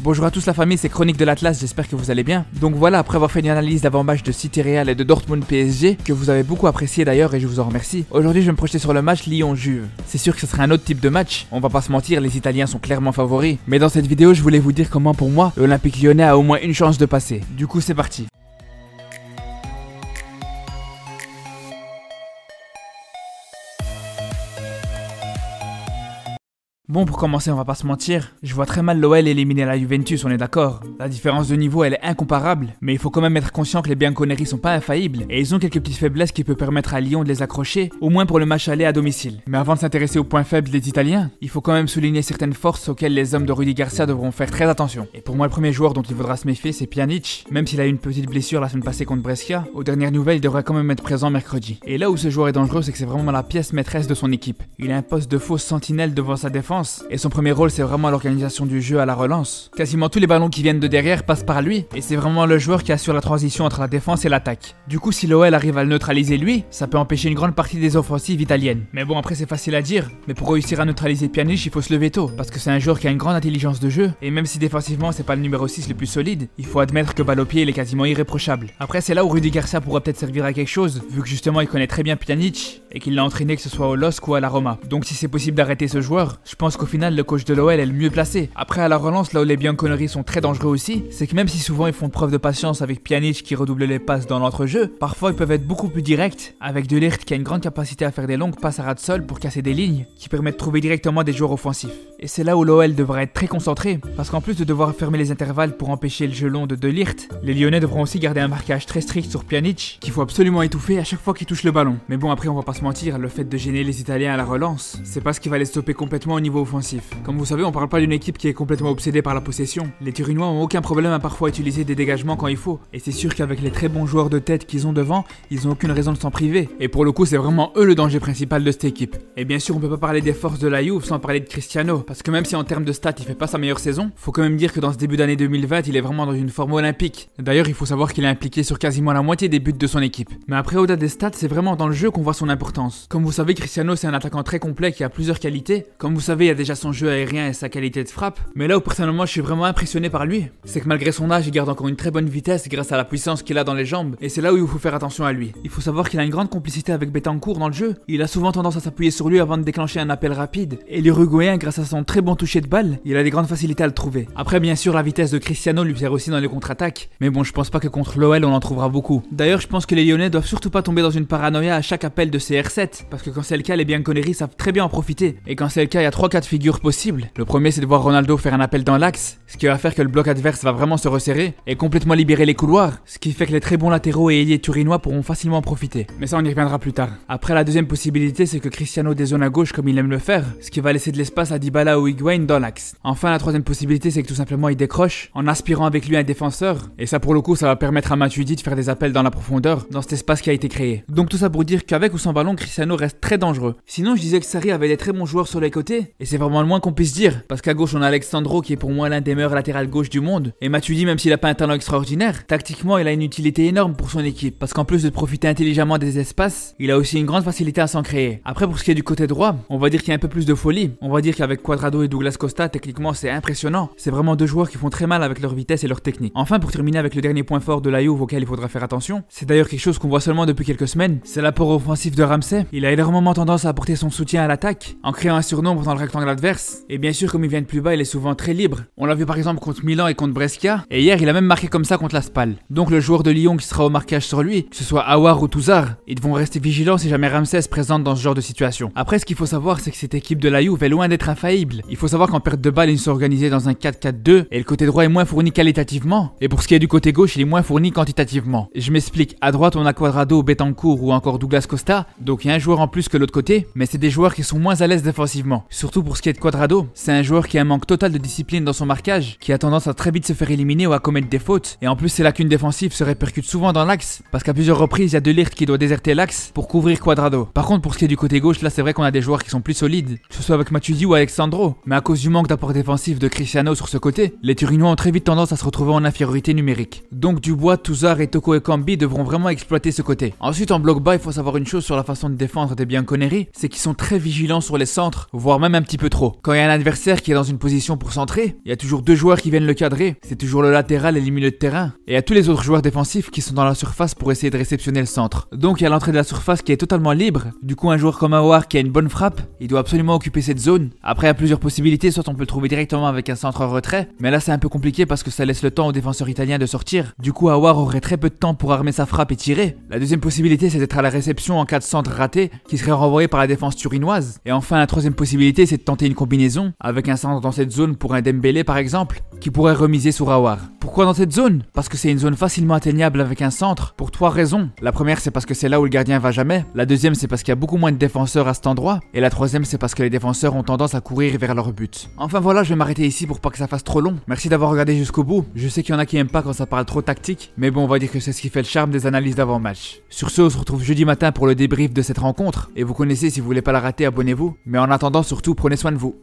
Bonjour à tous la famille, c'est Chronique de l'Atlas, j'espère que vous allez bien. Donc voilà, après avoir fait une analyse d'avant-match de City Real et de Dortmund PSG, que vous avez beaucoup apprécié d'ailleurs et je vous en remercie, aujourd'hui je vais me projeter sur le match Lyon-Juve. C'est sûr que ce serait un autre type de match, on va pas se mentir, les Italiens sont clairement favoris. Mais dans cette vidéo, je voulais vous dire comment pour moi, l'Olympique Lyonnais a au moins une chance de passer. Du coup c'est parti. Bon, pour commencer, on va pas se mentir, je vois très mal l'OL éliminer la Juventus, on est d'accord. La différence de niveau, elle est incomparable, mais il faut quand même être conscient que les Bianconeri sont pas infaillibles, et ils ont quelques petites faiblesses qui peuvent permettre à Lyon de les accrocher, au moins pour le match aller à domicile. Mais avant de s'intéresser aux points faibles des Italiens, il faut quand même souligner certaines forces auxquelles les hommes de Rudy Garcia devront faire très attention. Et pour moi, le premier joueur dont il faudra se méfier, c'est Pjanic, même s'il a eu une petite blessure la semaine passée contre Brescia, aux dernières nouvelles, il devrait quand même être présent mercredi. Et là où ce joueur est dangereux, c'est que c'est vraiment la pièce maîtresse de son équipe. Il a un poste de fausse sentinelle devant sa défense, et son premier rôle c'est vraiment l'organisation du jeu à la relance. Quasiment tous les ballons qui viennent de derrière passent par lui, et c'est vraiment le joueur qui assure la transition entre la défense et l'attaque. Du coup si l'OL arrive à le neutraliser lui, ça peut empêcher une grande partie des offensives italiennes. Mais bon après c'est facile à dire, mais pour réussir à neutraliser Pjanic il faut se lever tôt, parce que c'est un joueur qui a une grande intelligence de jeu, et même si défensivement c'est pas le numéro 6 le plus solide, il faut admettre que balle au pied il est quasiment irréprochable. Après c'est là où Rudy Garcia pourra peut-être servir à quelque chose, vu que justement il connaît très bien Pjanic, et qu'il l'a entraîné que ce soit au LOSC ou à la Roma. Donc si c'est possible d'arrêter ce joueur, je pense qu'au final le coach de l'OL est le mieux placé. Après à la relance, là où les Bianconeri sont très dangereux aussi, c'est que même si souvent ils font preuve de patience avec Pjanic qui redouble les passes dans l'entrejeu, parfois ils peuvent être beaucoup plus directs, avec De Ligt qui a une grande capacité à faire des longues passes à ras de sol pour casser des lignes, qui permettent de trouver directement des joueurs offensifs. Et c'est là où l'OL devra être très concentré, parce qu'en plus de devoir fermer les intervalles pour empêcher le jeu long de Ligt, les Lyonnais devront aussi garder un marquage très strict sur Pjanic, qu'il faut absolument étouffer à chaque fois qu'il touche le ballon. Mais bon après on va pas se mentir, le fait de gêner les Italiens à la relance, c'est pas ce qui va les stopper complètement au niveau offensif. Comme vous savez, on parle pas d'une équipe qui est complètement obsédée par la possession. Les Turinois ont aucun problème à parfois utiliser des dégagements quand il faut, et c'est sûr qu'avec les très bons joueurs de tête qu'ils ont devant, ils ont aucune raison de s'en priver. Et pour le coup, c'est vraiment eux le danger principal de cette équipe. Et bien sûr, on peut pas parler des forces de la Juve sans parler de Cristiano, parce que même si en termes de stats il fait pas sa meilleure saison, faut quand même dire que dans ce début d'année 2020, il est vraiment dans une forme olympique. D'ailleurs, il faut savoir qu'il est impliqué sur quasiment la moitié des buts de son équipe. Mais après, au-delà des stats, c'est vraiment dans le jeu qu'on voit son importance. Comme vous savez, Cristiano c'est un attaquant très complet qui a plusieurs qualités. Comme vous savez, il y a déjà son jeu aérien et sa qualité de frappe. Mais là où personnellement je suis vraiment impressionné par lui, c'est que malgré son âge, il garde encore une très bonne vitesse grâce à la puissance qu'il a dans les jambes, et c'est là où il faut faire attention à lui. Il faut savoir qu'il a une grande complicité avec Betancourt dans le jeu, il a souvent tendance à s'appuyer sur lui avant de déclencher un appel rapide, et l'Uruguayen, grâce à son très bon toucher de balle, il a des grandes facilités à le trouver. Après bien sûr la vitesse de Cristiano lui sert aussi dans les contre-attaques, mais bon je pense pas que contre l'OL on en trouvera beaucoup. D'ailleurs je pense que les Lyonnais doivent surtout pas tomber dans une paranoïa à chaque appel de CR7, parce que quand c'est le cas les Bianconeri savent très bien en profiter, et quand c'est le cas il y a 3 cas de figure possibles. Le premier c'est de voir Ronaldo faire un appel dans l'axe, ce qui va faire que le bloc adverse va vraiment se resserrer et complètement libérer les couloirs, ce qui fait que les très bons latéraux et ailiers turinois pourront facilement en profiter. Mais ça on y reviendra plus tard. Après la deuxième possibilité c'est que Cristiano dézone à gauche comme il aime le faire, ce qui va laisser de l'espace à Dybala ou Higuain dans l'axe. Enfin la troisième possibilité c'est que tout simplement il décroche en aspirant avec lui un défenseur, et ça pour le coup ça va permettre à Matuidi de faire des appels dans la profondeur, dans cet espace qui a été créé. Donc tout ça pour dire qu'avec ou sans ballon Cristiano reste très dangereux. Sinon je disais que Sarri avait des très bons joueurs sur les côtés, et c'est vraiment le moins qu'on puisse dire, parce qu'à gauche on a Alexandro qui est pour moi l'un des meilleurs latéral gauche du monde, et Matuidi même s'il a pas un talent extraordinaire, tactiquement il a une utilité énorme pour son équipe, parce qu'en plus de profiter intelligemment des espaces, il a aussi une grande facilité à s'en créer. Après pour ce qui est du côté droit, on va dire qu'il y a un peu plus de folie, on va dire qu'avec Cuadrado et Douglas Costa techniquement c'est impressionnant, c'est vraiment deux joueurs qui font très mal avec leur vitesse et leur technique. Enfin pour terminer avec le dernier point fort de la Juve auquel il faudra faire attention, c'est d'ailleurs quelque chose qu'on voit seulement depuis quelques semaines, c'est l'apport offensif de Ramsey. Il a énormément tendance à apporter son soutien à l'attaque, en créant un surnombre dans le rectangle adverse, et bien sûr comme il vient de plus bas il est souvent très libre. On l'a vu par exemple contre Milan et contre Brescia, et hier il a même marqué comme ça contre la Spal. Donc le joueur de Lyon qui sera au marquage sur lui, que ce soit Aouar ou Touzard, ils devront rester vigilants si jamais Ramsey se présente dans ce genre de situation. Après ce qu'il faut savoir c'est que cette équipe de la Juve est loin d'être infaillible. Il faut savoir qu'en perte de balle ils sont organisés dans un 4-4-2, et le côté droit est moins fourni qualitativement, et pour ce qui est du côté gauche il est moins fourni quantitativement. Je m'explique, à droite on a Cuadrado, Betancourt ou encore Douglas Costa, donc il y a un joueur en plus que l'autre côté, mais c'est des joueurs qui sont moins à l'aise défensivement. Surtout pour ce qui est de Cuadrado, c'est un joueur qui a un manque total de discipline dans son marquage, qui a tendance à très vite se faire éliminer ou à commettre des fautes, et en plus ses lacunes défensives se répercutent souvent dans l'axe, parce qu'à plusieurs reprises il y a De Ligt qui doit déserter l'axe pour couvrir Cuadrado. Par contre pour ce qui est du côté gauche, là c'est vrai qu'on a des joueurs qui sont plus solides, que ce soit avec Matuidi ou Alexandro, mais à cause du manque d'apport défensif de Cristiano sur ce côté, les Turinois ont très vite tendance à se retrouver en infériorité numérique. Donc Dubois, Touzard et Toko Ekambi devront vraiment exploiter ce côté. Ensuite en bloc bas il faut savoir une chose sur la façon de défendre des Bianconeri, c'est qu'ils sont très vigilants sur les centres, voire même un petit peu trop. Quand il y a un adversaire qui est dans une position pour centrer, il y a toujours deux joueurs qui viennent le cadrer. C'est toujours le latéral et le milieu de terrain. Et il y a tous les autres joueurs défensifs qui sont dans la surface pour essayer de réceptionner le centre. Donc il y a l'entrée de la surface qui est totalement libre. Du coup, un joueur comme Aouar qui a une bonne frappe, il doit absolument occuper cette zone. Après, il y a plusieurs possibilités. Soit on peut le trouver directement avec un centre en retrait, mais là c'est un peu compliqué parce que ça laisse le temps aux défenseurs italiens de sortir. Du coup, Aouar aurait très peu de temps pour armer sa frappe et tirer. La deuxième possibilité, c'est d'être à la réception en cas de centre raté qui serait renvoyé par la défense turinoise. Et enfin, la troisième possibilité, c'est de tenter une combinaison avec un centre dans cette zone pour un Dembélé par exemple, qui pourrait remiser sur Aouar. Pourquoi dans cette zone? Parce que c'est une zone facilement atteignable avec un centre, pour 3 raisons. La première, c'est parce que c'est là où le gardien va jamais. La deuxième, c'est parce qu'il y a beaucoup moins de défenseurs à cet endroit. Et la troisième, c'est parce que les défenseurs ont tendance à courir vers leur but. Enfin voilà, je vais m'arrêter ici pour pas que ça fasse trop long. Merci d'avoir regardé jusqu'au bout. Je sais qu'il y en a qui aiment pas quand ça parle trop tactique, mais bon, on va dire que c'est ce qui fait le charme des analyses d'avant-match. Sur ce, on se retrouve jeudi matin pour le débrief de cette rencontre. Et vous connaissez, si vous voulez pas la rater, abonnez-vous. Mais en attendant, surtout, prenez soin de vous.